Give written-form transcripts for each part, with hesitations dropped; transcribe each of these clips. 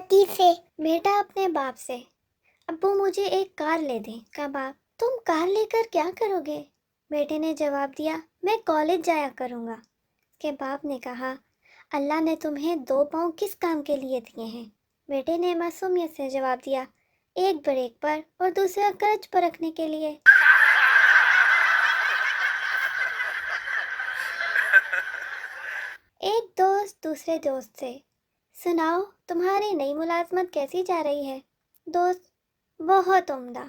لطیف سے بیٹا اپنے باپ سے، ابو مجھے ایک کار لے دیں۔ کہا باپ تم کار لے کر کیا کرو گے؟ بیٹے نے جواب دیا میں کالج جایا کروں گا۔ اس کے باپ نے کہا اللہ نے تمہیں 2 پاؤں کس کام کے لیے دیے ہیں؟ بیٹے نے معصومیت سے جواب دیا ایک بریک پر اور دوسرا کرچ پر رکھنے کے لیے۔ ایک دوست دوسرے دوست سے، سناؤ تمہاری نئی ملازمت کیسی جا رہی ہے؟ دوست بہت عمدہ،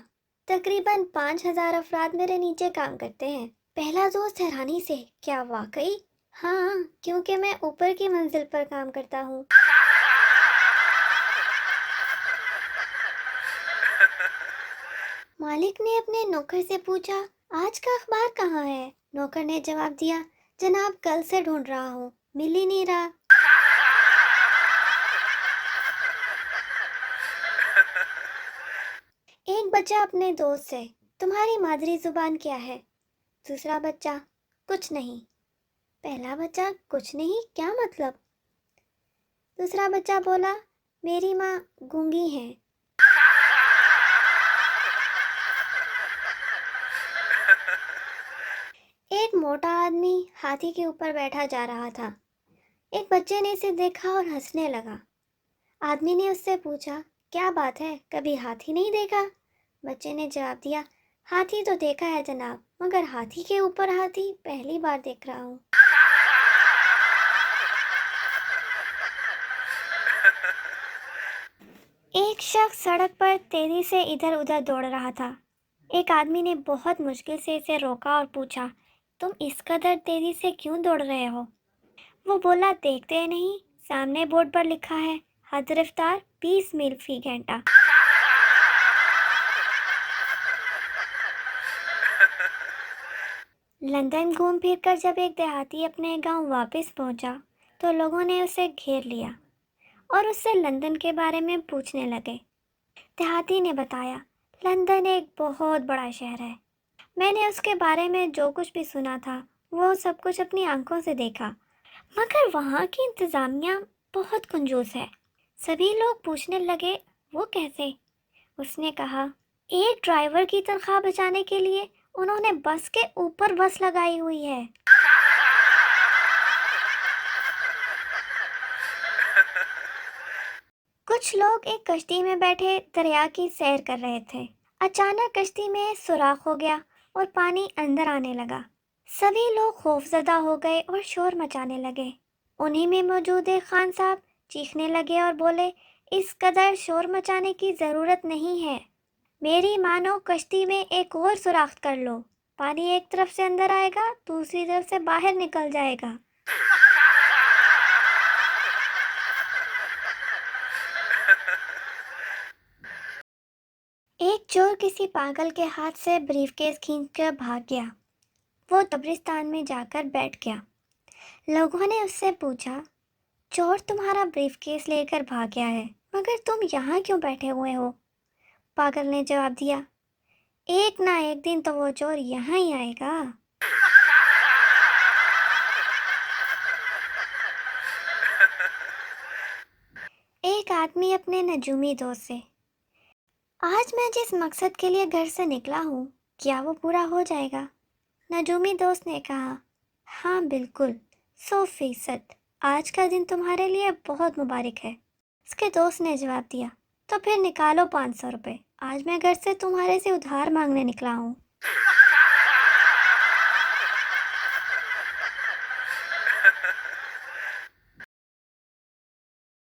تقریباً 5,000 افراد میرے نیچے کام کرتے ہیں۔ پہلا دوست حیرانی سے، کیا واقعی؟ ہاں، کیونکہ میں اوپر کی منزل پر کام کرتا ہوں۔ مالک نے اپنے نوکر سے پوچھا آج کا اخبار کہاں ہے؟ نوکر نے جواب دیا جناب کل سے ڈھونڈ رہا ہوں، مل ہی نہیں رہا۔ ایک بچہ اپنے دوست سے، تمہاری مادری زبان کیا ہے؟ دوسرا بچہ کچھ نہیں۔ پہلا بچہ کچھ نہیں کیا مطلب؟ دوسرا بچہ بولا میری ماں گونگی ہے۔ ایک موٹا آدمی ہاتھی کے اوپر بیٹھا جا رہا تھا۔ ایک بچے نے اسے دیکھا اور ہنسنے لگا۔ آدمی نے اس سے پوچھا کیا بات ہے، کبھی ہاتھی نہیں دیکھا؟ بچے نے جواب دیا ہاتھی تو دیکھا ہے جناب، مگر ہاتھی کے اوپر ہاتھی پہلی بار دیکھ رہا ہوں۔ ایک شخص سڑک پر تیزی سے ادھر ادھر دوڑ رہا تھا۔ ایک آدمی نے بہت مشکل سے اسے روکا اور پوچھا تم اس قدر تیزی سے کیوں دوڑ رہے ہو؟ وہ بولا دیکھتے نہیں، سامنے بورڈ پر لکھا ہے حد رفتار 20 میل فی گھنٹہ۔ لندن گھوم پھر کر جب ایک دیہاتی اپنے گاؤں واپس پہنچا تو لوگوں نے اسے گھیر لیا اور اس سے لندن کے بارے میں پوچھنے لگے۔ دیہاتی نے بتایا لندن ایک بہت بڑا شہر ہے، میں نے اس کے بارے میں جو کچھ بھی سنا تھا وہ سب کچھ اپنی آنکھوں سے دیکھا، مگر وہاں کی انتظامیہ بہت کنجوس ہے۔ سبھی لوگ پوچھنے لگے وہ کیسے؟ اس نے کہا ایک ڈرائیور کی تنخواہ بچانے کے لیے انہوں نے بس کے اوپر بس لگائی ہوئی ہے۔ کچھ لوگ ایک کشتی میں بیٹھے دریا کی سیر کر رہے تھے۔ اچانک کشتی میں سوراخ ہو گیا اور پانی اندر آنے لگا۔ سبھی لوگ خوف زدہ ہو گئے اور شور مچانے لگے۔ انہی میں موجود ایک خان صاحب چیخنے لگے اور بولے اس قدر شور مچانے کی ضرورت نہیں ہے، میری مانو کشتی میں ایک اور سوراخ کر لو، پانی ایک طرف سے اندر آئے گا دوسری طرف سے باہر نکل جائے گا۔ ایک چور کسی پاگل کے ہاتھ سے بریف کیس کھینچ کر بھاگ گیا۔ وہ قبرستان میں جا کر بیٹھ گیا۔ لوگوں نے اس سے پوچھا چور تمہارا بریف کیس لے کر بھاگ گیا ہے، مگر تم یہاں کیوں بیٹھے ہوئے ہو؟ پاگل نے جواب دیا ایک نہ ایک دن تو وہ چور یہاں ہی آئے گا۔ ایک آدمی اپنے نجومی دوست سے، آج میں جس مقصد کے لیے گھر سے نکلا ہوں کیا وہ پورا ہو جائے گا؟ نجومی دوست نے کہا ہاں بالکل، 100%، آج کا دن تمہارے لیے بہت مبارک ہے۔ اس کے دوست نے جواب دیا تو پھر نکالو 500 روپے، آج میں گھر سے تمہارے سے ادھار مانگنے نکلا ہوں۔